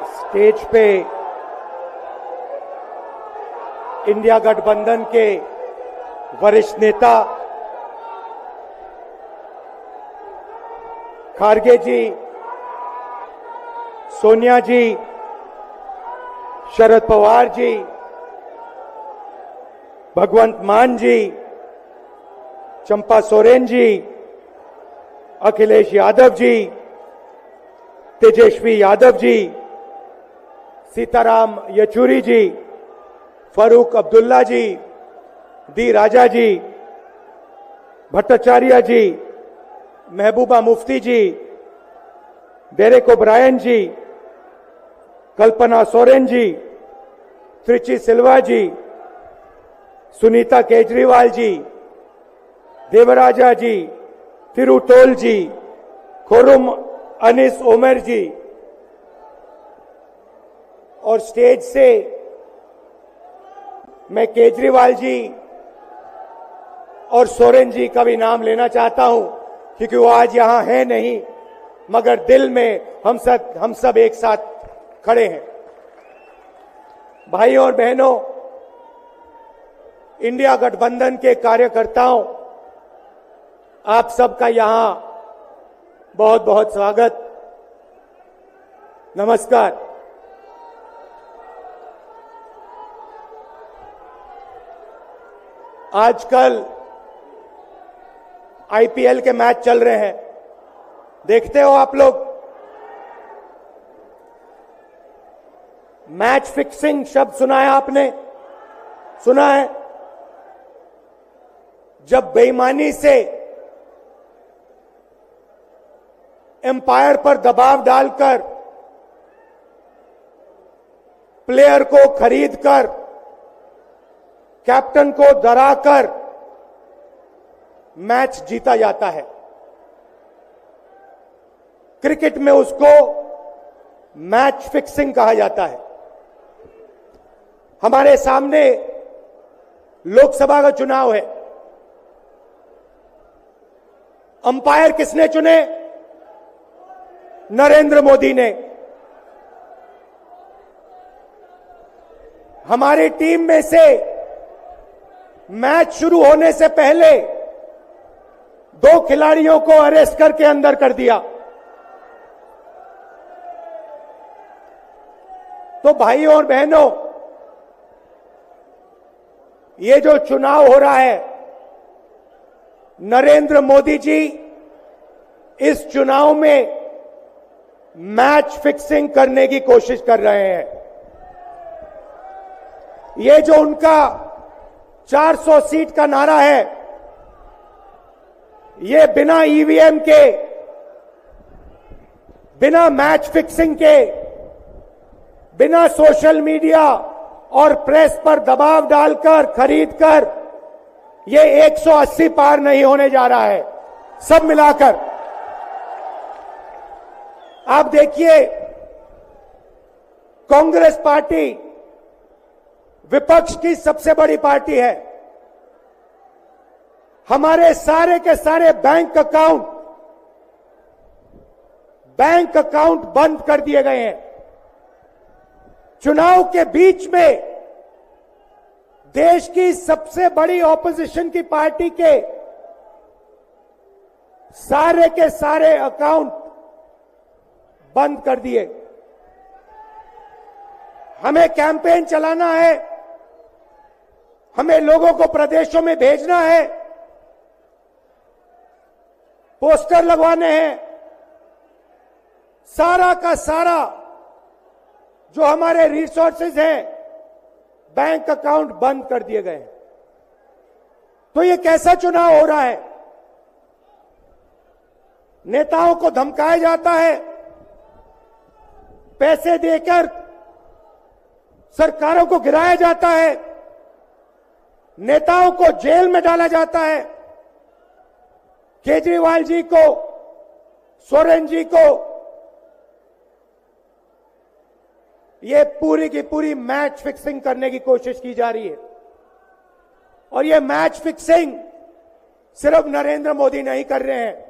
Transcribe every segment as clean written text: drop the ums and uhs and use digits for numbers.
Stage पे India गठबंधन के वरिष्ठ नेता खारगे जी, सोनिया जी, शरद पवार जी, भगवंत मान जी, चंपा सोरेन जी, अखिलेश यादव जी, तेजस्वी यादव जी, सीताराम येचुरी जी, फारूक अब्दुल्ला जी, डी राजा जी, भट्टाचार्य जी, महबूबा मुफ्ती जी, डेरेक ओब्रायन जी, कल्पना सोरेन जी, त्रिची सिल्वा जी, सुनीता केजरीवाल जी, देवराजा जी, तिरुतोल जी, खोरुम अनिस ओमर जी, और स्टेज से मैं केजरीवाल जी और सोरेन जी का भी नाम लेना चाहता हूं, क्योंकि वो आज यहां है नहीं, मगर दिल में हम सब एक साथ खड़े हैं। भाइयों और बहनों, इंडिया गठबंधन के कार्यकर्ताओं, आप सबका यहां बहुत बहुत स्वागत, नमस्कार। आजकल आईपीएल के मैच चल रहे हैं, देखते हो आप लोग। मैच फिक्सिंग शब्द सुना है आपने? सुना है? जब बेईमानी से एम्पायर पर दबाव डालकर प्लेयर को खरीदकर कैप्टन को डराकर मैच जीता जाता है। क्रिकेट में उसको मैच फिक्सिंग कहा जाता है। हमारे सामने लोकसभा का चुनाव है। अंपायर किसने चुने? नरेंद्र मोदी ने। हमारी टीम में से मैच शुरू होने से पहले 2 खिलाड़ियों को अरेस्ट करके अंदर कर दिया। तो भाइयों और बहनों, ये जो चुनाव हो रहा है, नरेंद्र मोदी जी इस चुनाव में मैच फिक्सिंग करने की कोशिश कर रहे हैं। ये जो उनका 400 सीट का नारा है, ये बिना ईवीएम के, बिना मैच फिक्सिंग के, बिना सोशल मीडिया और प्रेस पर दबाव डालकर खरीदकर, ये 180 पार नहीं होने जा रहा है। सब मिलाकर आप देखिए, कांग्रेस पार्टी विपक्ष की सबसे बड़ी पार्टी है। हमारे सारे के सारे बैंक अकाउंट बंद कर दिए गए हैं। चुनाव के बीच में देश की सबसे बड़ी ऑपोजिशन की पार्टी के सारे अकाउंट बंद कर दिए। हमें कैंपेन चलाना है, हमें लोगों को प्रदेशों में भेजना है, पोस्टर लगवाने हैं। सारा का सारा जो हमारे रिसोर्सेज हैं, बैंक अकाउंट बंद कर दिए गए। तो ये कैसा चुनाव हो रहा है? नेताओं को धमकाया जाता है, पैसे देकर सरकारों को गिराया जाता है, नेताओं को जेल में डाला जाता है। केजरीवाल जी को, सोरेन जी को ये पूरी की पूरी मैच फिक्सिंग करने की कोशिश की जा रही है। और ये मैच फिक्सिंग सिर्फ नरेंद्र मोदी नहीं कर रहे हैं।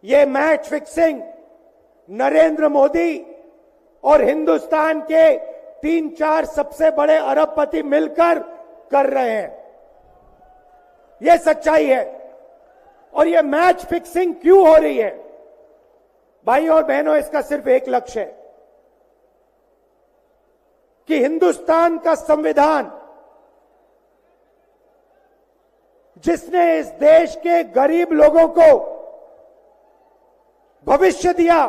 ये मैच फिक्सिंग नरेंद्र मोदी और हिंदुस्तान के 3-4 सबसे बड़े अरबपति मिलकर कर रहे हैं। यह सच्चाई है। और यह मैच फिक्सिंग क्यों हो रही है? भाइयों और बहनों, इसका सिर्फ एक लक्ष्य है कि हिंदुस्तान का संविधान, जिसने इस देश के गरीब लोगों को भविष्य दिया,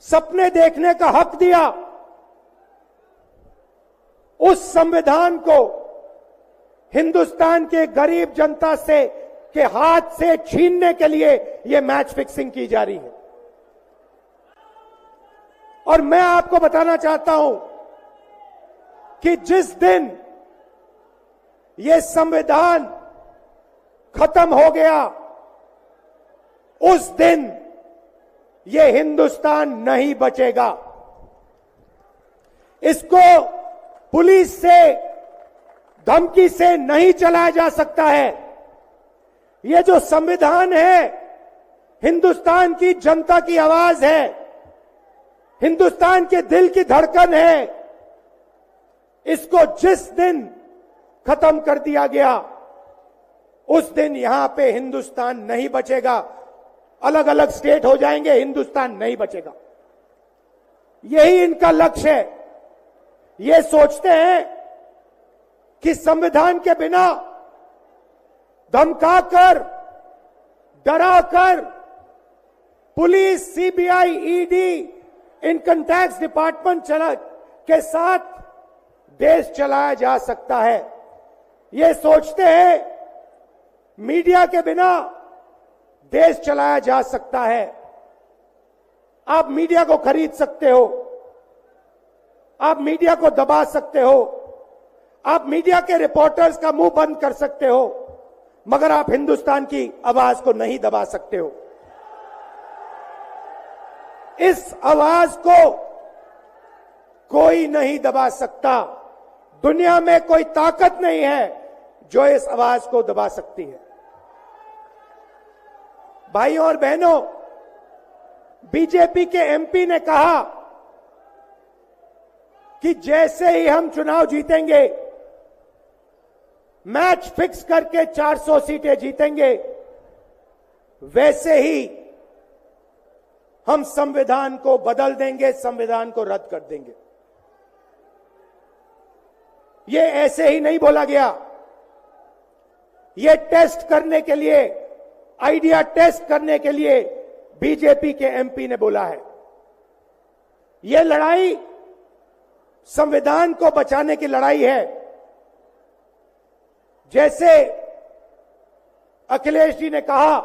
सपने देखने का हक दिया, उस संविधान को हिंदुस्तान के गरीब जनता से के हाथ से छीनने के लिए यह मैच फिक्सिंग की जा रही है। और मैं आपको बताना चाहता हूं कि जिस दिन यह संविधान खत्म हो गया, उस दिन यह हिंदुस्तान नहीं बचेगा। इसको पुलिस से, धमकी से नहीं चलाया जा सकता है। यह जो संविधान है, हिंदुस्तान की जनता की आवाज है, हिंदुस्तान के दिल की धड़कन है। इसको जिस दिन खत्म कर दिया गया, उस दिन यहां पे हिंदुस्तान नहीं बचेगा। अलग अलग स्टेट हो जाएंगे, हिंदुस्तान नहीं बचेगा। यही इनका लक्ष्य है। ये सोचते हैं कि संविधान के बिना धमकाकर, डराकर police, CBI, ED, income tax department के साथ देश चलाया जा सकता है। ये सोचते हैं मीडिया के बिना देश चलाया जा सकता है। आप मीडिया को खरीद सकते हो, आप मीडिया को दबा सकते हो, आप मीडिया के रिपोर्टर्स का मुंह बंद कर सकते हो, मगर आप हिंदुस्तान की आवाज को नहीं दबा सकते हो। इस आवाज को कोई नहीं दबा सकता। दुनिया में कोई ताकत नहीं है जो इस आवाज को दबा सकती है। भाइयों और बहनों, बीजेपी के एमपी ने कहा कि जैसे ही हम चुनाव जीतेंगे, मैच फिक्स करके 400 सीटें जीतेंगे, वैसे ही हम संविधान को बदल देंगे, संविधान को रद्द कर देंगे। ये ऐसे ही नहीं बोला गया। ये टेस्ट करने के लिए, आइडिया टेस्ट करने के लिए बीजेपी के एमपी ने बोला है। ये लड़ाई संविधान को बचाने की लड़ाई है। जैसे अखिलेश जी ने कहा,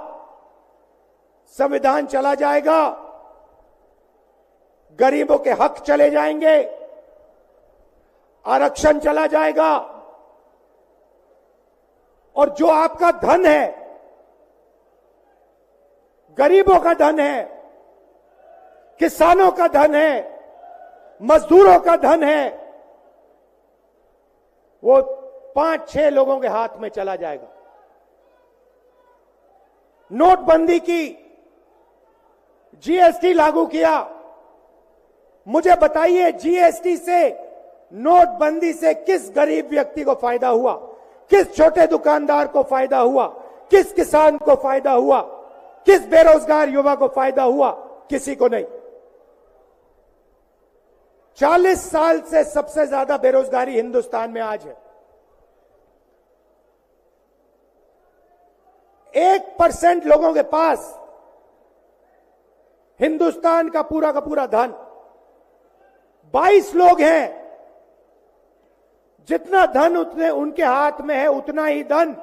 संविधान चला जाएगा, गरीबों के हक चले जाएंगे, आरक्षण चला जाएगा, और जो आपका धन है, गरीबों का धन है, किसानों का धन है, मजदूरों का धन है, वो 5-6 लोगों के हाथ में चला जाएगा। नोटबंदी की, जीएसटी लागू किया। मुझे बताइए, जीएसटी से, नोटबंदी से किस गरीब व्यक्ति को फायदा हुआ? किस छोटे दुकानदार को फायदा हुआ? किस किसान को फायदा हुआ? किस बेरोजगार युवा को फायदा हुआ? किसी को नहीं। 40 साल से सबसे ज्यादा बेरोजगारी हिंदुस्तान में आज है। 1% लोगों के पास हिंदुस्तान का पूरा धन, 22 लोग हैं। जितना धन उतने उनके हाथ में है, उतना ही धन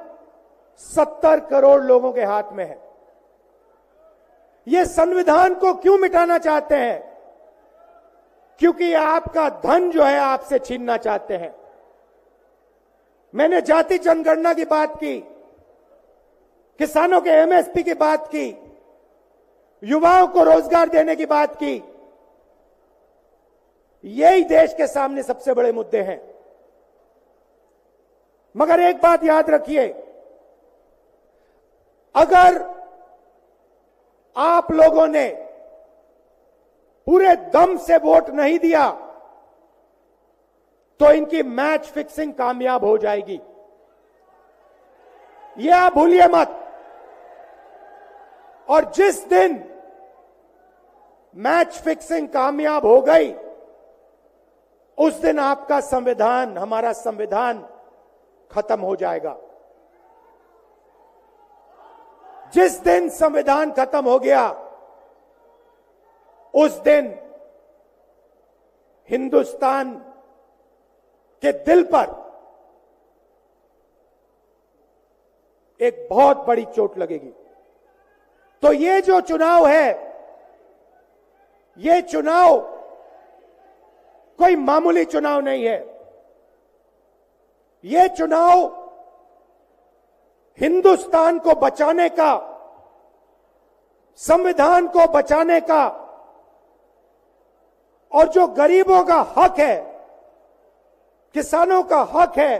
70 करोड़ लोगों के हाथ में है। ये संविधान को क्यों मिटाना चाहते हैं? क्योंकि आपका धन जो है आपसे छीनना चाहते हैं। मैंने जाति जनगणना की बात की, किसानों के एमएसपी की बात की, युवाओं को रोजगार देने की बात की। यही देश के सामने सबसे बड़े मुद्दे हैं। मगर एक बात याद रखिए, अगर आप लोगों ने पूरे दम से वोट नहीं दिया तो इनकी मैच फिक्सिंग कामयाब हो जाएगी। यह आप भूलिए मत। और जिस दिन मैच फिक्सिंग कामयाब हो गई, उस दिन आपका संविधान, हमारा संविधान खत्म हो जाएगा। जिस दिन संविधान खत्म हो गया, उस दिन हिंदुस्तान के दिल पर एक बहुत बड़ी चोट लगेगी। तो ये जो चुनाव है, ये चुनाव कोई मामूली चुनाव नहीं है। ये चुनाव हिंदुस्तान को बचाने का, संविधान को बचाने का, और जो गरीबों का हक है, किसानों का हक है,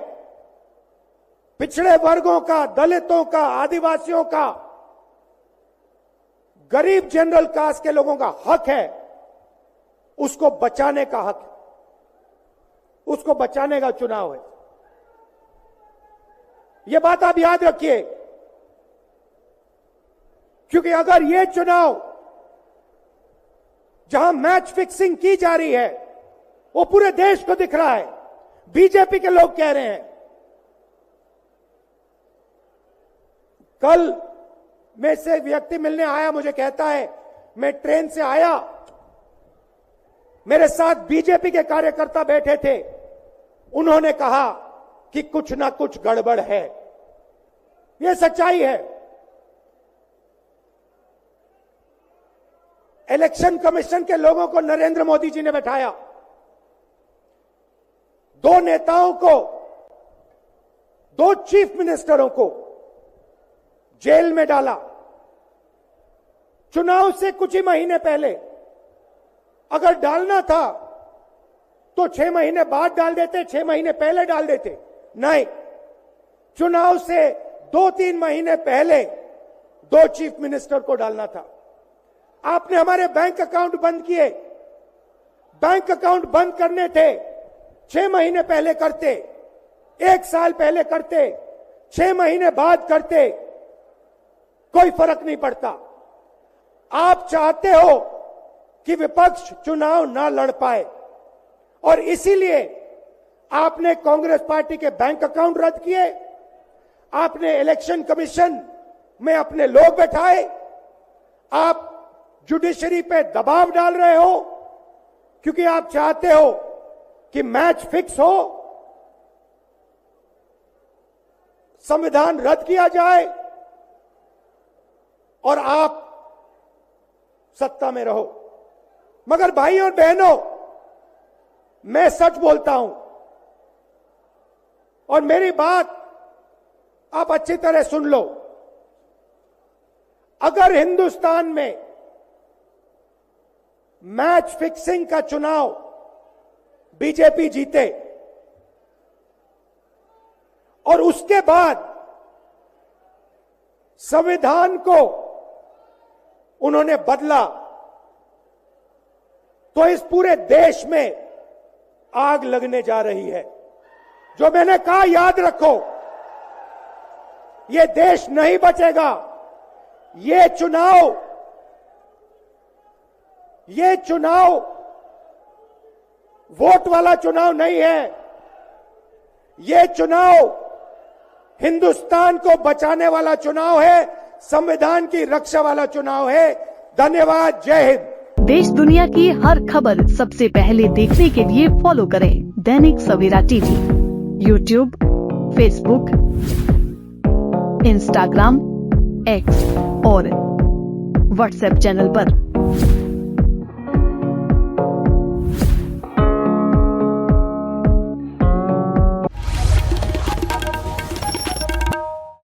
पिछड़े वर्गों का, दलितों का, आदिवासियों का, गरीब जनरल कास्ट के लोगों का हक है, उसको बचाने का हक है, उसको बचाने का चुनाव है। यह बात आप याद रखिए, क्योंकि अगर यह चुनाव जहां मैच फिक्सिंग की जा रही है, वो पूरे देश को दिख रहा है, बीजेपी के लोग कह रहे हैं। कल में से एक व्यक्ति मिलने आया, मुझे कहता है मैं ट्रेन से आया, मेरे साथ बीजेपी के कार्यकर्ता बैठे थे, उन्होंने कहा कि कुछ ना कुछ गड़बड़ है। यह सच्चाई है। इलेक्शन कमीशन के लोगों को नरेंद्र मोदी जी ने बैठाया, दो नेताओं को, दो चीफ मिनिस्टरों को जेल में डाला। चुनाव से कुछ ही महीने पहले अगर डालना था तो 6 महीने बाद डाल देते, 6 महीने पहले डाल देते। नहीं, चुनाव से 2-3 महीने पहले 2 चीफ मिनिस्टर को डालना था। आपने हमारे बैंक अकाउंट बंद किए। बैंक अकाउंट बंद करने थे, 6 महीने पहले करते, 1 साल पहले करते, 6 महीने बाद करते, कोई फर्क नहीं पड़ता। आप चाहते हो कि विपक्ष चुनाव ना लड़ पाए, और इसीलिए आपने कांग्रेस पार्टी के बैंक अकाउंट रद्द किए, आपने इलेक्शन कमीशन में अपने लोग बैठाए, आप जुडिशरी पे दबाव डाल रहे हो, क्योंकि आप चाहते हो कि मैच फिक्स हो, संविधान रद्द किया जाए और आप सत्ता में रहो। मगर भाइयों और बहनों, मैं सच बोलता हूं, और मेरी बात आप अच्छी तरह सुन लो। अगर हिंदुस्तान में मैच फिक्सिंग का चुनाव बीजेपी जीते और उसके बाद संविधान को उन्होंने बदला, तो इस पूरे देश में आग लगने जा रही है। जो मैंने कहा याद रखो, ये देश नहीं बचेगा। ये चुनाव वोट वाला चुनाव नहीं है। ये चुनाव हिंदुस्तान को बचाने वाला चुनाव है, संविधान की रक्षा वाला चुनाव है। धन्यवाद। जय हिंद। देश दुनिया की हर खबर सबसे पहले देखने के लिए फॉलो करें Dainik Savera TV, YouTube, Facebook, Instagram, X और व्हाट्सएप चैनल पर।